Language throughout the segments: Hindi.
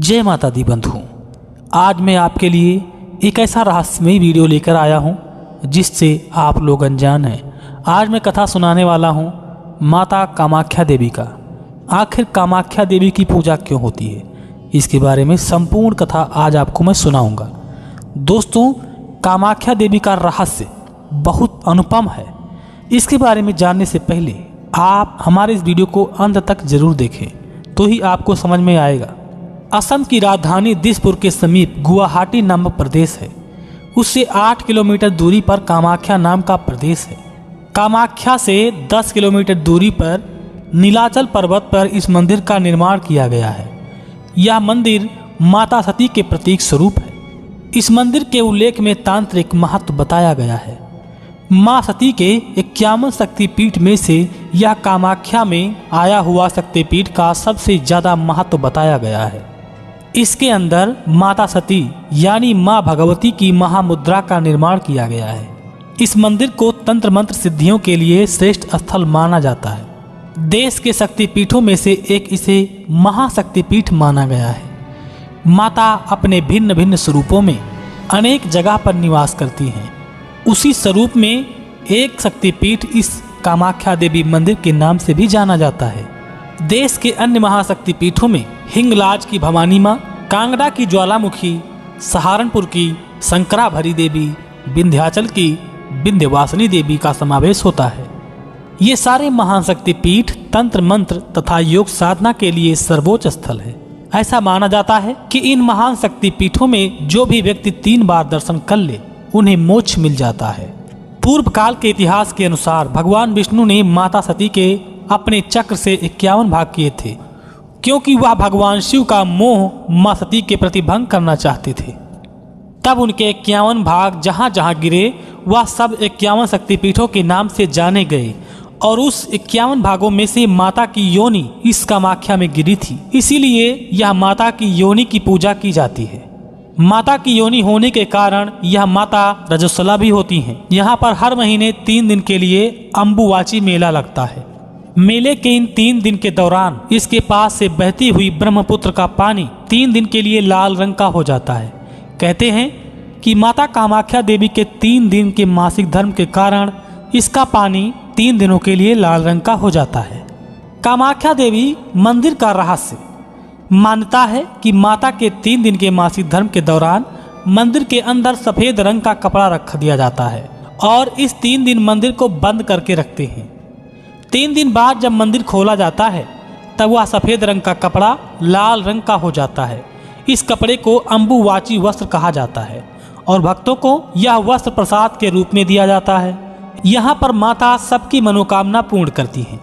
जय माता दी बंधु। आज मैं आपके लिए एक ऐसा रहस्यमयी वीडियो लेकर आया हूँ जिससे आप लोग अनजान हैं। आज मैं कथा सुनाने वाला हूँ माता कामाख्या देवी का। आखिर कामाख्या देवी की पूजा क्यों होती है, इसके बारे में संपूर्ण कथा आज आपको मैं सुनाऊंगा। दोस्तों, कामाख्या देवी का रहस्य बहुत अनुपम है। इसके बारे में जानने से पहले आप हमारे इस वीडियो को अंत तक जरूर देखें, तो ही आपको समझ में आएगा। असम की राजधानी दिसपुर के समीप गुवाहाटी नामक प्रदेश है। उससे 8 किलोमीटर दूरी पर कामाख्या नाम का प्रदेश है। कामाख्या से 10 किलोमीटर दूरी पर नीलाचल पर्वत पर इस मंदिर का निर्माण किया गया है। यह मंदिर माता सती के प्रतीक स्वरूप है। इस मंदिर के उल्लेख में तांत्रिक महत्व बताया गया है। माँ सती के 51 शक्तिपीठ में से यह कामाख्या में आया हुआ शक्तिपीठ का सबसे ज़्यादा महत्व बताया गया है। इसके अंदर माता सती यानी माँ भगवती की महामुद्रा का निर्माण किया गया है। इस मंदिर को तंत्र मंत्र सिद्धियों के लिए श्रेष्ठ स्थल माना जाता है। देश के शक्तिपीठों में से एक इसे महाशक्तिपीठ माना गया है। माता अपने भिन्न भिन्न स्वरूपों में अनेक जगह पर निवास करती हैं। उसी स्वरूप में एक शक्तिपीठ इस कामाख्या देवी मंदिर के नाम से भी जाना जाता है। देश के अन्य महाशक्तिपीठों में हिंगलाज की भवानी माँ, कांगड़ा की ज्वालामुखी, सहारनपुर की शंकराभरी देवी, विंध्याचल की विंध्यवासिनी देवी का समावेश होता है। ये सारे महान शक्तिपीठ तंत्र मंत्र तथा योग साधना के लिए सर्वोच्च स्थल है। ऐसा माना जाता है कि इन महान शक्तिपीठों में जो भी व्यक्ति 3 बार दर्शन कर ले उन्हें मोक्ष मिल जाता है। पूर्व काल के इतिहास के अनुसार भगवान विष्णु ने माता सती के अपने चक्र से 51 भाग किए थे, क्योंकि वह भगवान शिव का मोह माँ सती के प्रति भंग करना चाहते थे। तब उनके 51 भाग जहाँ जहाँ गिरे वह सब 51 शक्तिपीठों के नाम से जाने गए और उस 51 भागों में से माता की योनि इस कामाख्या में गिरी थी। इसीलिए यह माता की योनि की पूजा की जाती है। माता की योनि होने के कारण यह माता रजस्वला भी होती हैं। यहाँ पर हर महीने 3 दिन के लिए अम्बुवाची मेला लगता है। मेले के इन 3 दिन के दौरान इसके पास से बहती हुई ब्रह्मपुत्र का पानी 3 दिन के लिए लाल रंग का हो जाता है। कहते हैं कि माता कामाख्या देवी के 3 दिन के मासिक धर्म के कारण इसका पानी 3 दिनों के लिए लाल रंग का हो जाता है। कामाख्या देवी मंदिर का रहस्य। मान्यता है कि माता के 3 दिन के मासिक धर्म के दौरान मंदिर के अंदर सफ़ेद रंग का कपड़ा रख दिया जाता है और इस 3 दिन मंदिर को बंद करके रखते हैं। 3 दिन बाद जब मंदिर खोला जाता है तब वह सफ़ेद रंग का कपड़ा लाल रंग का हो जाता है। इस कपड़े को अम्बुवाची वस्त्र कहा जाता है और भक्तों को यह वस्त्र प्रसाद के रूप में दिया जाता है। यहाँ पर माता सबकी मनोकामना पूर्ण करती हैं।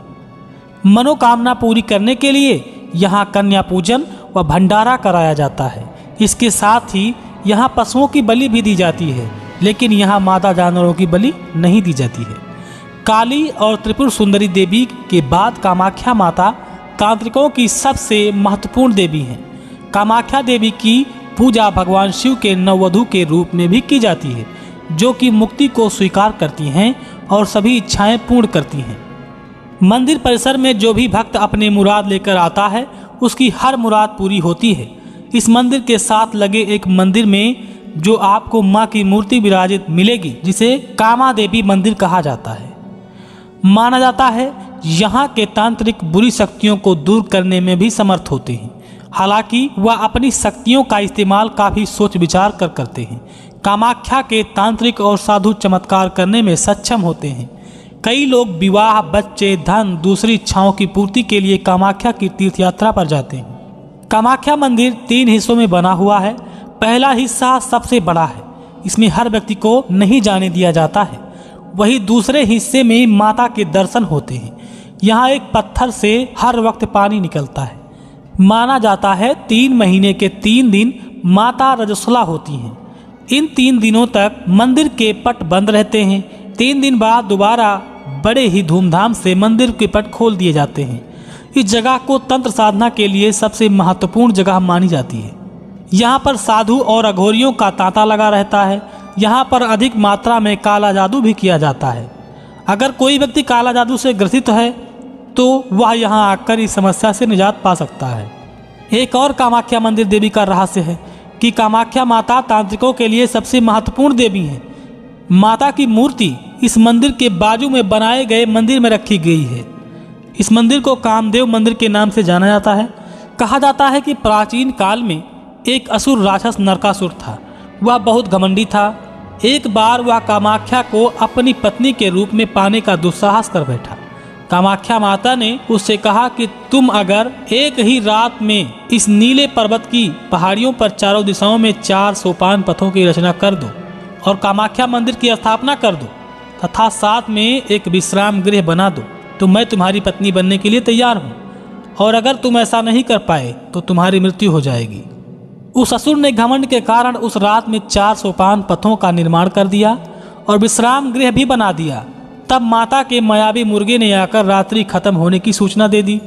मनोकामना पूरी करने के लिए यहाँ कन्या पूजन व भंडारा कराया जाता है। इसके साथ ही यहाँ पशुओं की बलि भी दी जाती है, लेकिन यहाँ मादा जानवरों की बलि नहीं दी जाती है। काली और त्रिपुर सुंदरी देवी के बाद कामाख्या माता तांत्रिकों की सबसे महत्वपूर्ण देवी हैं। कामाख्या देवी की पूजा भगवान शिव के नववधू के रूप में भी की जाती है, जो कि मुक्ति को स्वीकार करती हैं और सभी इच्छाएं पूर्ण करती हैं। मंदिर परिसर में जो भी भक्त अपने मुराद लेकर आता है उसकी हर मुराद पूरी होती है। इस मंदिर के साथ लगे एक मंदिर में जो आपको माँ की मूर्ति विराजित मिलेगी, जिसे कामा देवी मंदिर कहा जाता है। माना जाता है यहाँ के तांत्रिक बुरी शक्तियों को दूर करने में भी समर्थ होते हैं। हालांकि वह अपनी शक्तियों का इस्तेमाल काफ़ी सोच विचार कर करते हैं। कामाख्या के तांत्रिक और साधु चमत्कार करने में सक्षम होते हैं। कई लोग विवाह, बच्चे, धन, दूसरी इच्छाओं की पूर्ति के लिए कामाख्या की तीर्थ यात्रा पर जाते हैं। कामाख्या मंदिर 3 हिस्सों में बना हुआ है। पहला हिस्सा सबसे बड़ा है, इसमें हर व्यक्ति को नहीं जाने दिया जाता है। वही दूसरे हिस्से में माता के दर्शन होते हैं। यहाँ एक पत्थर से हर वक्त पानी निकलता है। माना जाता है 3 महीने के 3 दिन माता रजस्वला होती हैं। इन 3 दिनों तक मंदिर के पट बंद रहते हैं। 3 दिन बाद दोबारा बड़े ही धूमधाम से मंदिर के पट खोल दिए जाते हैं। इस जगह को तंत्र साधना के लिए सबसे महत्वपूर्ण जगह मानी जाती है। यहाँ पर साधु और अघोरियों का तांता लगा रहता है। यहाँ पर अधिक मात्रा में काला जादू भी किया जाता है। अगर कोई व्यक्ति काला जादू से ग्रसित है तो वह यहाँ आकर इस समस्या से निजात पा सकता है। एक और कामाख्या मंदिर देवी का रहस्य है कि कामाख्या माता तांत्रिकों के लिए सबसे महत्वपूर्ण देवी हैं। माता की मूर्ति इस मंदिर के बाजू में बनाए गए मंदिर में रखी गई है। इस मंदिर को कामदेव मंदिर के नाम से जाना जाता है। कहा जाता है कि प्राचीन काल में एक असुर राक्षस नरकासुर था। वह बहुत घमंडी था। एक बार वह कामाख्या को अपनी पत्नी के रूप में पाने का दुस्साहस कर बैठा। कामाख्या माता ने उससे कहा कि तुम अगर एक ही रात में इस नीले पर्वत की पहाड़ियों पर चारों दिशाओं में 4 सोपान पथों की रचना कर दो और कामाख्या मंदिर की स्थापना कर दो तथा साथ में एक विश्राम गृह बना दो तो मैं तुम्हारी पत्नी बनने के लिए तैयार हूँ, और अगर तुम ऐसा नहीं कर पाए तो तुम्हारी मृत्यु हो जाएगी। उस असुर ने घमंड के कारण उस रात में 4 सोपान पथों का निर्माण कर दिया और विश्राम गृह भी बना दिया। तब माता के मायावी मुर्गे ने आकर रात्रि खत्म होने की सूचना दे दी।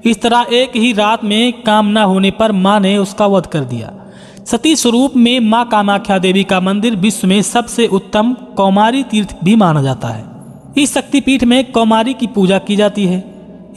इस तरह एक ही रात में काम न होने पर माँ ने उसका वध कर दिया। सती स्वरूप में माँ कामाख्या देवी का मंदिर विश्व में सबसे उत्तम कौमारी तीर्थ भी माना जाता है। इस शक्तिपीठ में कौमारी की पूजा की जाती है।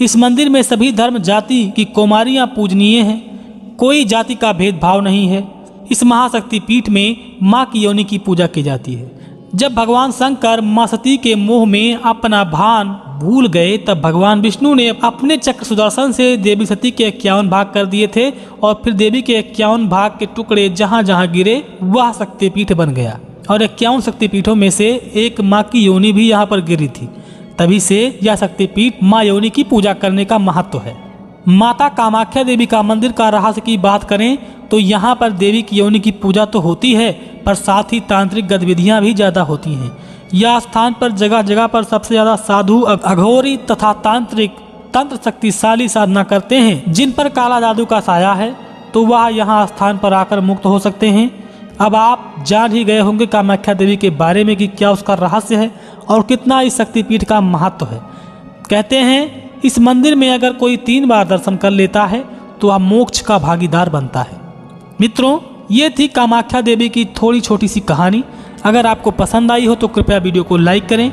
इस मंदिर में सभी धर्म जाति की कौमारियाँ पूजनीय हैं। कोई जाति का भेदभाव नहीं है। इस महाशक्तिपीठ में माँ की योनि की पूजा की जाती है। जब भगवान शंकर माँ सती के मोह में अपना भान भूल गए तब भगवान विष्णु ने अपने चक्र सुदर्शन से देवी सती के 51 भाग कर दिए थे और फिर देवी के 51 भाग के टुकड़े जहाँ जहाँ गिरे वह शक्तिपीठ बन गया और 51 शक्तिपीठों में से एक माँ की योनि भी यहाँ पर गिरी थी। तभी से यह शक्तिपीठ माँ योनि की पूजा करने का महत्व है। माता कामाख्या देवी का मंदिर का रहस्य की बात करें तो यहाँ पर देवी की योनि की पूजा तो होती है पर साथ ही तांत्रिक गतिविधियाँ भी ज़्यादा होती हैं। यह स्थान पर जगह जगह पर सबसे ज़्यादा साधु अघोरी तथा तांत्रिक तंत्र शक्तिशाली साधना करते हैं। जिन पर काला जादू का साया है तो वह यहाँ स्थान पर आकर मुक्त हो सकते हैं। अब आप जान ही गए होंगे कामाख्या देवी के बारे में कि क्या उसका रहस्य है और कितना इस शक्तिपीठ का महत्व है। कहते हैं इस मंदिर में अगर कोई 3 बार दर्शन कर लेता है तो वह मोक्ष का भागीदार बनता है। मित्रों, ये थी कामाख्या देवी की थोड़ी छोटी सी कहानी। अगर आपको पसंद आई हो तो कृपया वीडियो को लाइक करें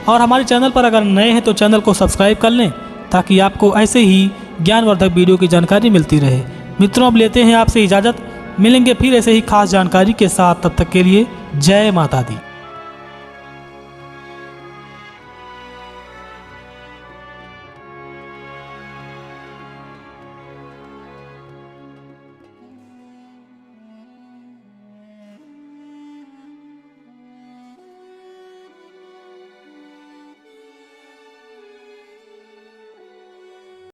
और हमारे चैनल पर अगर नए हैं तो चैनल को सब्सक्राइब कर लें ताकि आपको ऐसे ही ज्ञानवर्धक वीडियो की जानकारी मिलती रहे। मित्रों, अब लेते हैं आपसे इजाज़त। मिलेंगे फिर ऐसे ही खास जानकारी के साथ। तब तक के लिए जय माता दी।